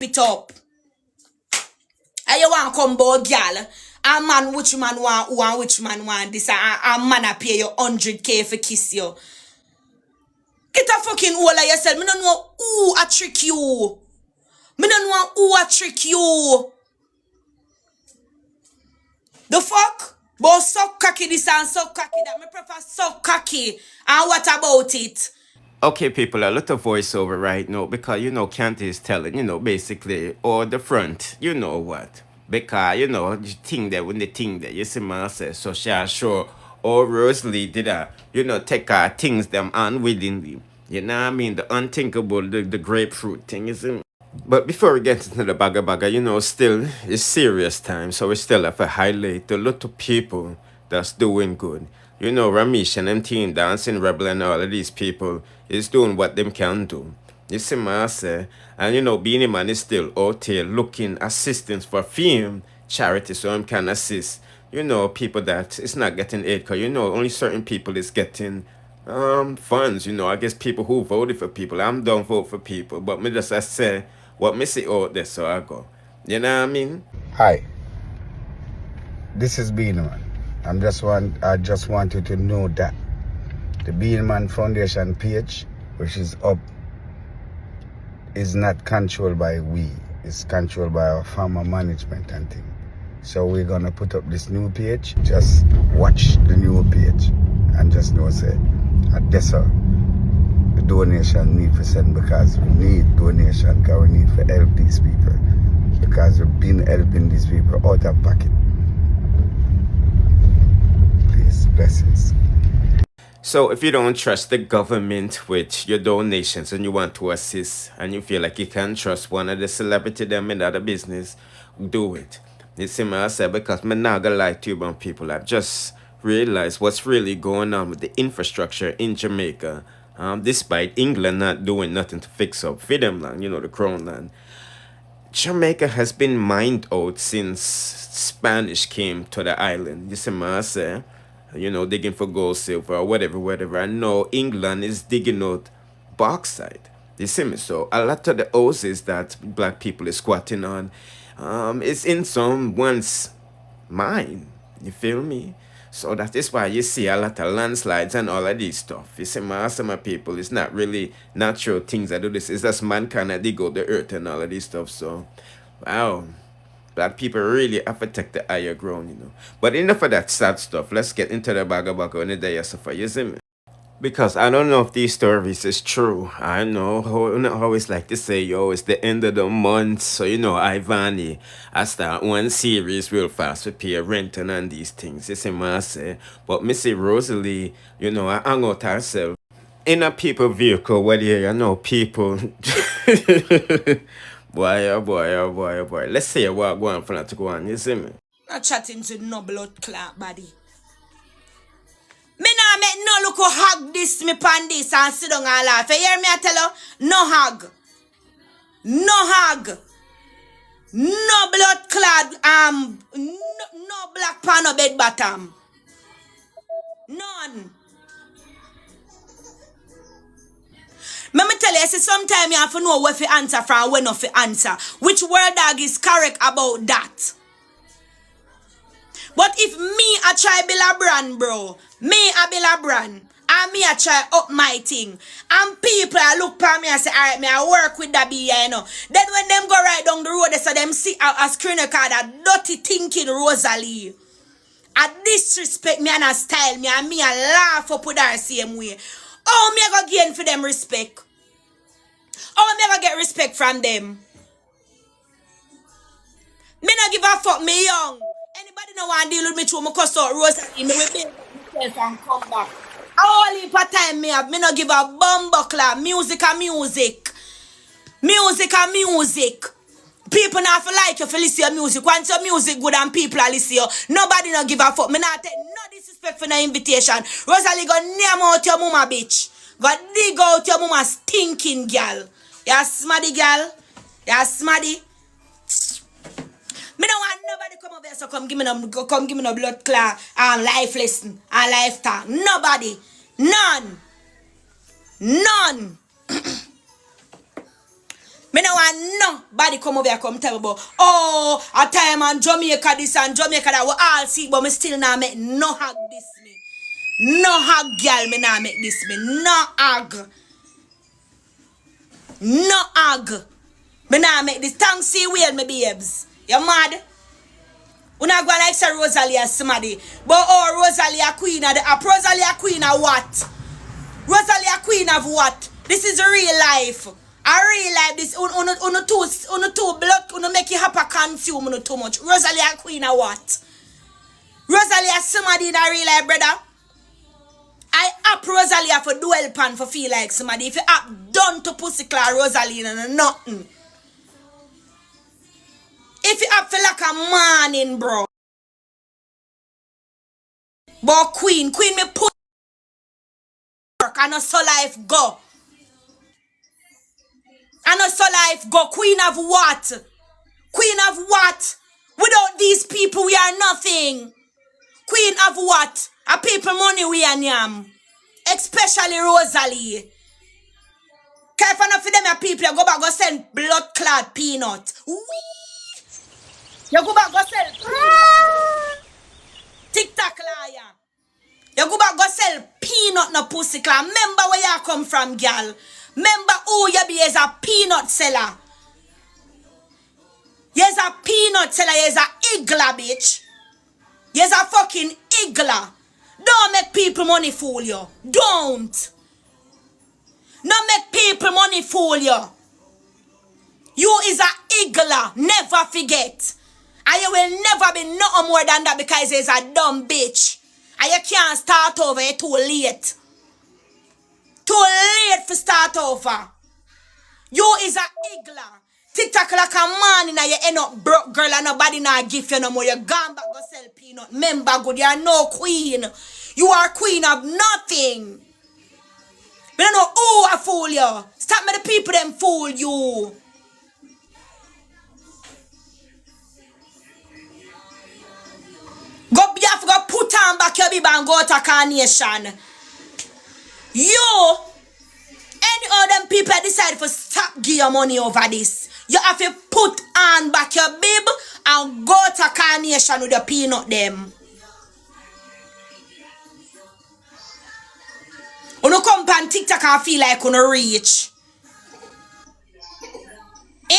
it up. And you want come bout girl. A man which man want who and which man want this. A man a pay you 100K for kiss you. Get a fucking hole of yourself. Me don't know who a trick you. Me don't know who a trick you. The fuck? But suck cocky this and suck cocky that. Me prefer suck cocky. And what about it? Okay, people, a lot of voiceover right now because, you know, Candy is telling, you know, basically, or the front, you know what. Because, you know, the thing there, when the thing there, you see, man, say, so shall sure, or Rosealee did you know, take her things them unwillingly. You know what I mean? The unthinkable, the grapefruit thing, you see. But before we get into the bagga, you know, still, it's serious time, so we still have to highlight a lot of people that's doing good. You know, Ramesh and them team, Dancing Rebel and all of these people is doing what them can do. You see what I say? And you know, Beenie Man is still out here looking assistance for film charity so him can assist, you know, people that it's not getting aid, because you know, only certain people is getting funds, you know. I guess people who voted for people. I'm don't vote for people, but me just I say what me see out there, so I go. You know what I mean? Hi, this is Beenie Man. I just want you to know that the Beenie Man Foundation page, which is up, is not controlled by we. It's controlled by our farmer management and thing. So we're gonna put up this new page. Just watch the new page and just know say that's all. The donation need for send because we need donation because we need for help these people. Because we've been helping these people out of pocket. Please, blessings. So if you don't trust the government with your donations and you want to assist and you feel like you can trust one of the celebrity them in the other business, do it. You see what I said? Because I'm not gonna lie to you about people. I've just realized what's really going on with the infrastructure in Jamaica. Despite England not doing nothing to fix up for them land, you know, the crown land. Jamaica has been mined out since Spanish came to the island. You see what I say? You know, digging for gold, silver, or whatever. I know England is digging out bauxite. You see me? So a lot of the houses that black people is squatting on is in someone's mine. You feel me? So that is why you see a lot of landslides and all of these stuff. You see, some people, it's not really natural things that do this. It's just mankind that dig out the earth and all of this stuff. So, wow. Black people really have to take the higher ground, you know. But enough of that sad stuff. Let's get into the bagga and the day suffer. You see me? Because I don't know if these stories is true. I know how always like to say, yo, it's the end of the month. So, you know, Ivany, I start one series real fast to pay rent and these things. You see what I say? But Missy Rosealee, you know, I hang out herself in a people vehicle where you know people... Boy. Let's see what going for that to go on, you see me? Not chatting to no blood clot body. Me nah make no look who hug this me pan this and sit down and laugh. You hear me I tell you? No hug. No hug. No blood clad no black pan or bed bottom. None. Let me tell you, sometimes you have to know where to answer from when not to answer. Which word dog is correct about that? But if me I try build a brand, bro, me I build a brand, and me I try up my thing, and people I look at me and say, alright, me I work with that be you know. Then when them go right down the road, they say them see a screen card, a dirty thinking Rosealee. I disrespect me and I style me and me I laugh up with her same way. Oh, me I go gain for them respect. Oh, me I go get respect from them. Me not give a fuck, me young. Anybody no want deal with me through my cuss out Rosealee, me will build myself and come back. All heap of time me have, me not give a bumbuckler. Music and music. Music and music. People not feel like you for listen to your music. Once your music good and people are listen to you, nobody not give a fuck. Me not take no disrespect for no invitation. Rosealee go name out your mama, bitch. Go dig out your mama stinking girl. You smaddy girl. You smaddy. Me don't want nobody come over here so come give me no blood clot and life lesson and life talk. Nobody. None. Me no want nobody come over here come tell me about, oh, a time on Jamaica this and Jamaica that we all see, but me still not make no hug this me. No hug girl, me not make this me. No hug. No hug. Me not make this. Thanks see well, me babes. You mad? We not go like say Rosealee as somebody. But oh, Rosealee a queen of the Rosealee a queen of what? Rosealee a queen of what? This is real life. A real life. This uno too blood, uno make you hyper consume uno too much. Rosealee a queen of what? Rosealee a somebody in a real life, brother. I up Rosealee for duel pan for feel like somebody. If you up done to pussy claw Rosealee and nothing. If you up feel like a morning, bro. But queen me put work and so life go. And so life go. Queen of what? Queen of what? Without these people we are nothing. Queen of what? A people money we are yam. Especially Rosealee. If enough of them are people, you go back go send blood clad peanut. Wee! You go back go sell peanut. TikTok liar. You go back go sell peanut no pussy clad. Remember where you come from, girl. Remember who you be as a peanut seller. You's a peanut seller, you's a igla, bitch. You's a fucking igla. Don't make people money fool you. Don't. Not make people money fool you. You is a igla. Never forget. And you will never be nothing more than that because you's a dumb bitch. And you can't start over. You're too late. Too late for start over. You is a igla. TikTok like a man and you end up broke girl and nobody not give you no more. You gone back go sell peanut. Remember good, you are no queen. You are queen of nothing. We don't know who I fool you. Stop me the people them fool you. Go you have to go put on back your bib and go to carnation. You any of them people decide to stop give your money over this. You have to put on back your bib and go to carnation with your peanut them. You no come on TikTok and feel like you no reach. Eh?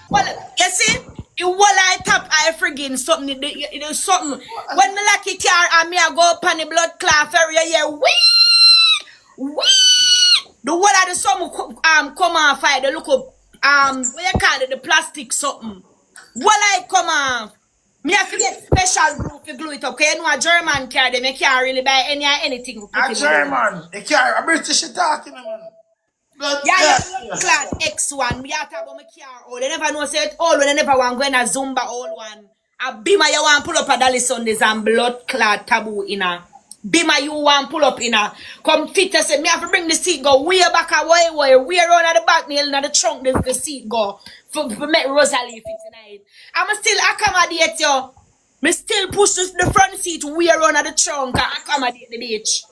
Well, you see? You will I tap I friggin' something. You know something. When me lucky car and me I go up on the blood clot ferry, you hear wee. The whole of the summer come on fire. They look up what you call it, the plastic something. What I come on. Me have to get special glue to glue it up. Cause you know a German car they can't really buy anything. A German, a car, a British talking man. Yeah, class X1. We have to about my car. Oh, they never know say it all when they never want go in a Zumba all one. A Beamer you want pull up a Dolly Sundays and blood clad taboo in a Beamer you want pull up in a come fit and say me have to bring the seat go way back away way around at the back nail in the trunk the seat go for make Rosealee fit tonight. I'm still accommodate you. Me still push the front seat way around at the trunk and accommodate the bitch.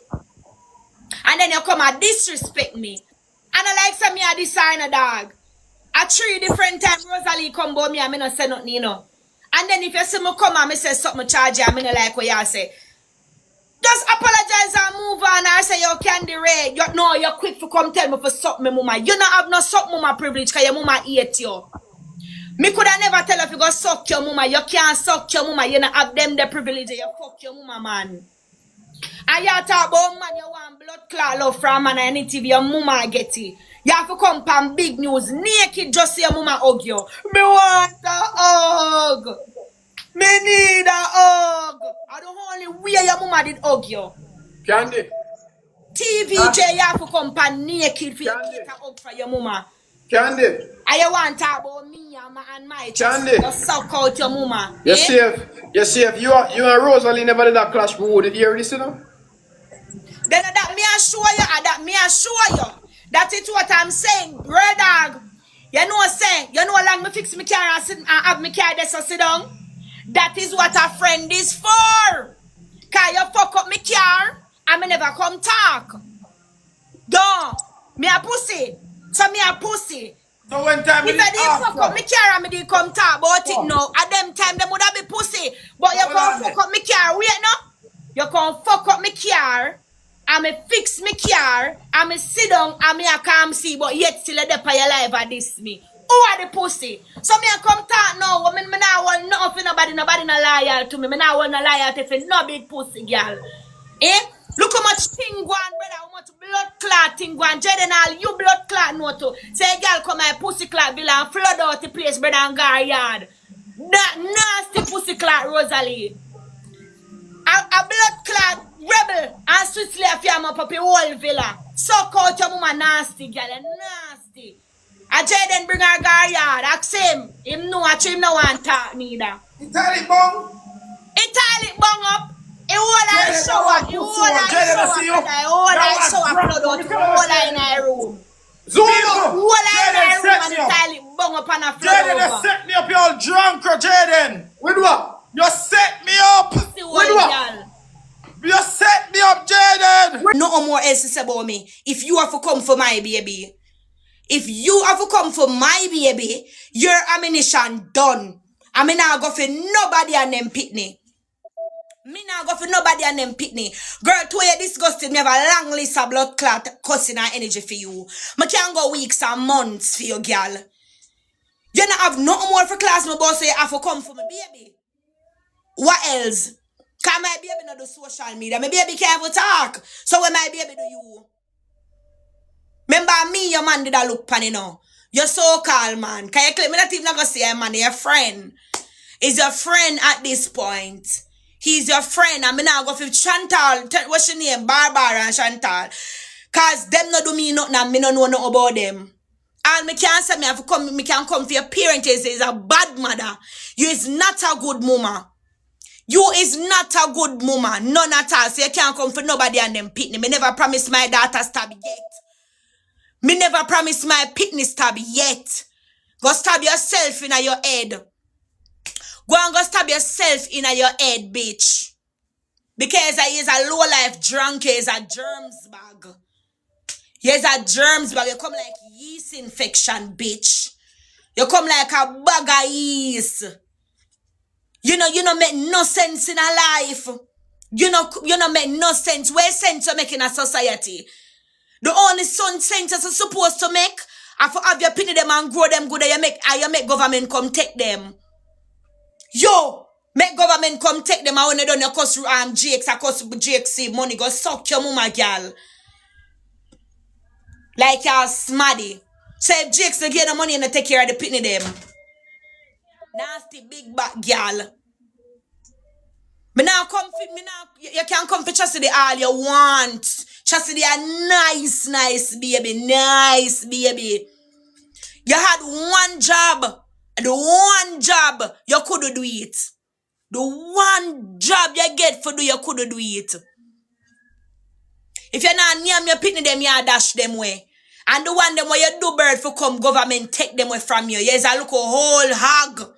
And then you come and disrespect me. And I like some me a designer dog. A 3 different times Rosealee come by me and me not say nothing, you know. And then if you see me come and me say something charge you and me not like what you say. Just apologize and move on. I say you candy red. You know you're quick to come tell me for suck me mama. You not have no suck mama privilege because your mama hate you. Me could have never tell if you go suck your mama. You can't suck your mama. You not have them the privilege. You fuck your mama man. And you talk about man, you want blood clot love from man and anything your mama get it. You have to come from big news. Naked just see your mama hug you. Me want a hug. Me need a hug. I don't only way your mama did hug you. Candy. TVJ, you have to come from naked for you to get a hug for your mama. Candy. And you want to talk about me and my Candy. You suck out your mama. You see if you and Rosealee never did that clash, we would hear this, you know? Then that me assure you, that is what I'm saying, red dog. You know long me fix my car and sit and have my car there so sit down. That is what a friend is for. Cause you fuck up my car and me never come talk. Don't. Me a pussy. So me a pussy. So when time If it I didn't fuck up after. me car and me didn't come talk about it now, at them time them would have be pussy. But you Hold can't on fuck there. up me car, wait no? You can't fuck up me car, and me fix me car, and me sit down and me a come see, but yet still a dep your life and this me. Who are the pussy? So me a come talk now, me not want nothing for nobody no loyal to me. Me not want no loyalty for no big pussy girl. Eh? Look how much thing go on, brother, how much blood clot thing go on. Jaden all, you blood clot no too. Say girl come my pussy clot bill and flood out the place, brother, and gar yard. That nasty pussy clot, Rosealee. A blood clot rebel and sweet left your up up your whole villa. Suck out your mama nasty, girl, nasty. A Jaden bring her gar yard, ask him. Him know what him no want talk neither. Entirely bong. Entirely bung up. You all I shower. You all I shower. You all I shower. Flood out. You all I in a room. Zoom You all I in a room and up. entirely bung up and a flood Jaden, you over. set me up, you all drunk, Jaden. With what? You set me up. See what, girl? You set me up, Jaden. No more else to say about me. If you have to come for my baby, if you have to come for my baby, your ammunition done. I mean, I go for nobody and them pitney. Me now go for nobody and them pitney. Girl, to you disgusting, me have a long list of blood clot cussing and energy for you. Me can't go weeks and months for you, girl. You not have nothing more for class, my boss say you have to come for me, baby. What else? Cause my baby not do social media. My baby can't even talk. So when my baby do you? Remember me, your man did a look pan, you know. You're so called man. Can you claim me not even gonna say a man, your friend. Is your friend at this point. He's your friend. And me now go for Chantal. What's your name? Barbara and Chantal. Cause them not do me nothing and me no know nothing about them. And me can't say me have to come, me can come for your parents. Is a bad mother. You is not a good mama. You is not a good mama. None at all. So you can't come for nobody and them pitney. Me never promised my daughter stab yet. Me never promised my pitney stab yet. Go stab yourself in your head. Go and go stab yourself in your head, bitch. Because he is a low-life drunk. He is a germs bag. He is a germs bag. You come like yeast infection, bitch. You come like a bag of yeast. You know make no sense in a life. You know make no sense. Where sense you make in a society? The only sense you're supposed to make are for have you pity them and grow them good and you make government come take them. Yo, make government come take them and when they don't cost GX, I cost GXC money, go suck your mama, girl. Like y'all smaddy. So if GX they get the money and they take care of the pitney them. Nasty big back girl. Me now come for me now. You can come for Chastity all you want. Chastity a nice baby. Nice baby. You had one job. The one job you could do it. The one job you get for do you could do it. If you're not near your pitney them, you dash them way. And the one them where you do bird for come government take them away from you. You is a look a whole hog.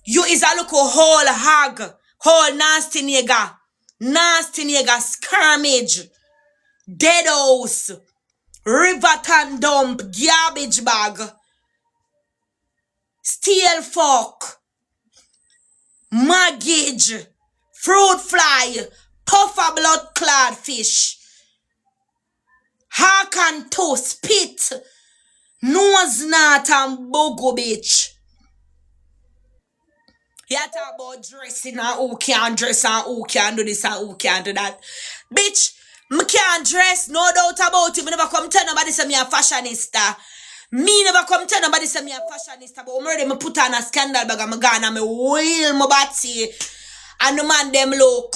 You is a look a whole hog. Whole nasty nigga. Nasty nigga. Skirmish. Dead house. Riverton dump. Garbage bag. Steel fork. Mortgage. Fruit fly. Puffer blood clad fish. Hark and toe spit. Nose knot and bogo bitch. You talk about dressing and who can dress and who can do this and who can do that. Bitch, me can't dress, no doubt about it. Me never come tell nobody say me a fashionista. Me never come tell nobody say me a fashionista. But already me put on a scandal bag and me gone and me wheel my body. And the man them look.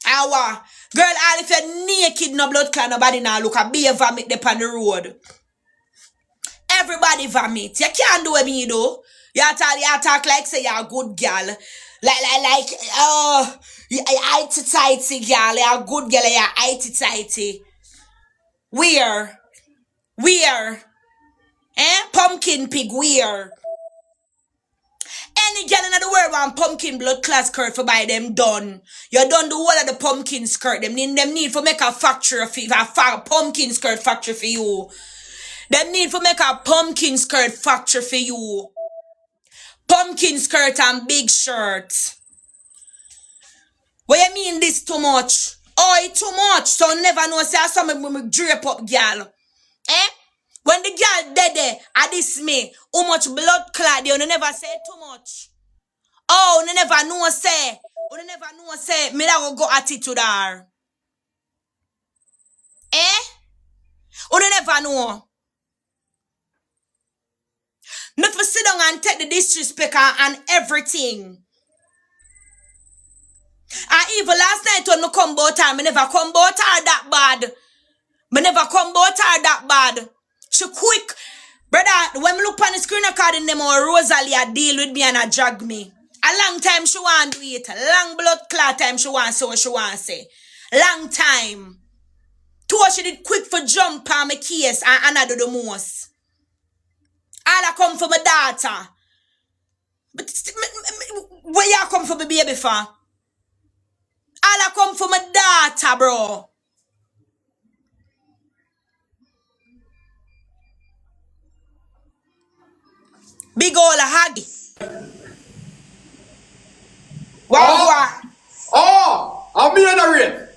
Awa. Girl, all if you're naked, no blood clot, nobody now look. A be a vomit up on the road. Everybody vomit. You can't do what me do. You talk like say you're a good girl. You're itty-tighty girl. You're a good girl. You're itty-tighty. Where? Pumpkin pig, where? Any girl in the world want pumpkin blood class skirt for buy them done. You done the whole of the pumpkin skirt. Them need for make a factory for a pumpkin skirt factory for you. Them need to make a pumpkin skirt factory for you. Pumpkin skirt and big shirts. What you mean this too much? Oh, it too much. So never know say something me drape up girl. Eh? When the girl dead there, I this me, how much blood clot you never say too much. Oh, you never know say. You never know say me that go attitude her. Eh? You never know. Not for sit down and take the disrespect and everything. And even last night when me come about her, me never come about her that bad. Me never come about her that bad. She quick. Brother, when me look on the screen recording them or Rosealee a deal with me and a drag me. A long time she want do it. Long blood clot time she want say what she want say. Long time. Two she did quick for jump on my case and I do the most. All I come for my daughter. But where you come for my baby for? All I come for my daughter, bro. Big ol' haggy. What? Oh, I'm me in a rate.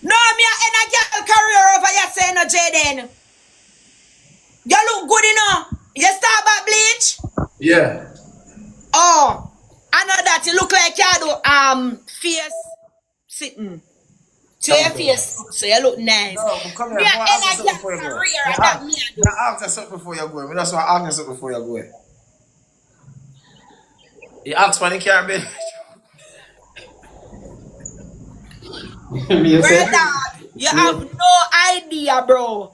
No, me in a girl career over here saying no Jaden. You look good enough. You start back bleach? Yeah. Oh, I know that you look like you do face sitting. So your face, so you look nice. No, come here. Me I in ask a you something before you girl go. career that me I do. I ask you something before you go. That's why I ask you something before you go. You ask when you can't be. Brother, you have no idea, bro.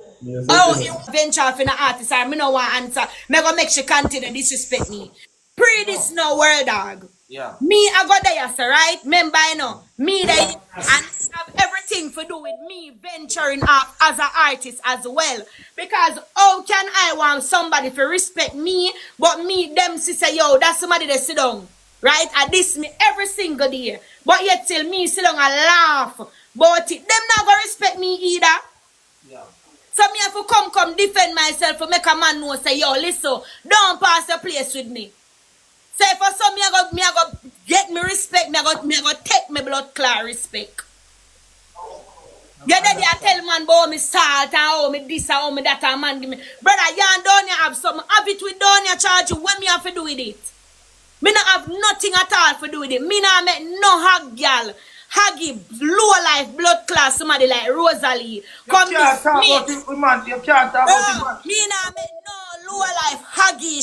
Oh, you venture off in an artist, I no want answer. Me go make she continue disrespect me. Pre this no word, dog. Yeah. Me, I got there, sir, right? Remember, you know, me there, and have everything to do with me venturing off as an artist as well. Because how can I want somebody to respect me, but me, them, say, yo, that's somebody that sit down, right? I diss me every single day. But yet till me sit down and laugh about it. Them not gonna respect me either. Yeah. So me have to come defend myself to make a man know, say, yo, listen, don't pass your place with me. Say for some me I go get me respect, me I go take me blood clot respect. Yeah, daddy I tell man about me salt and how me this and how me that and man give me. Brother, you and Donia have some have it with Donia charge you. What me have to do with it? Me not have nothing at all to do with it. Me not make no hag girl. Haggy, low life, blood class, somebody like Rosealee. Come can't talk me. about it, man. You can't talk about it, man. Me not make no low life, haggy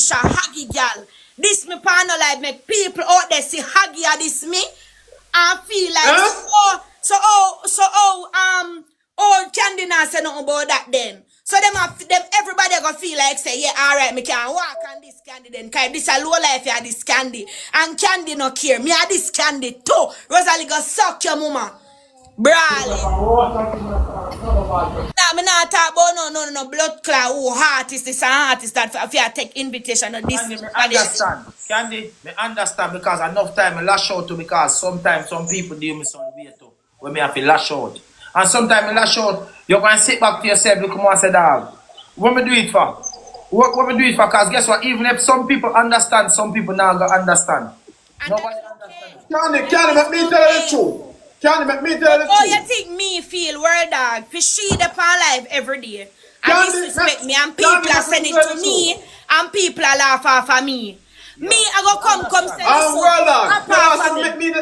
girl. This me panel like make people out there see haggy at this me. I feel like Candy not say nothing about that then. So them everybody gonna feel like say, yeah, alright, me can walk on this Candy then. Cause this a low life ya this Candy. And Candy no care. Me a this Candy too. Rosealee go suck your mama. Brawling. Nah, me not talk about no blood clot. Oh, artist, this and artist that if you take invitation or this. Candy, me understand. Candy, me understand because enough time I lash out to because sometimes some people do me some way too. When me have to lash out. And sometimes I lash out, you're going to sit back to yourself, you come and say, dog, what me do it for? What me do it for? Because guess what? Even if some people understand, some people now go understand. Nobody understands. Candy, let me tell you the truth. Candy, let me tell you the truth. Oh, you think me feel word dog? For she the pan life every day. And disrespect me and people are sending it to me and people are laugh off of me. Me, I go come say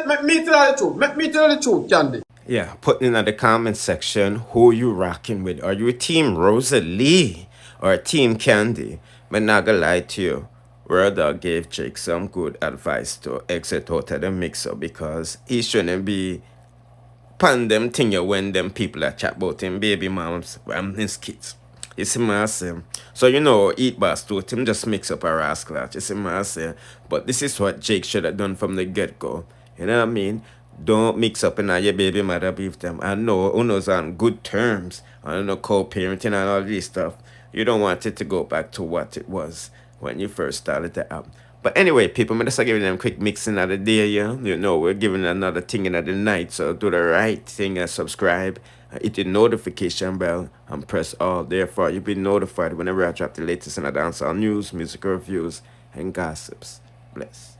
let me tell you the truth. Let me tell you the truth, Candy. Yeah, put in the comment section who you rocking with. Are you a team Rosealee or team Candy? But not gonna lie to you, Roda gave Jake some good advice to exit out of the mixer because he shouldn't be pan them thing when them people are chat about him baby moms and his kids. You see what I say? So you know, eat boss told him just mix up a rascal. You see what I say? But this is what Jake should have done from the get-go. You know what I mean? Don't mix up and your baby mother beef them. I know Uno's on good terms. I don't know co-parenting and all this stuff. You don't want it to go back to what it was when you first started the app. But anyway, people, I'm just giving them a quick mixing of the day, yeah. You know, we're giving another thing in the night. So do the right thing and subscribe hit the notification bell and press all. Therefore, you'll be notified whenever I drop the latest in the dancehall news, music reviews, and gossips. Bless.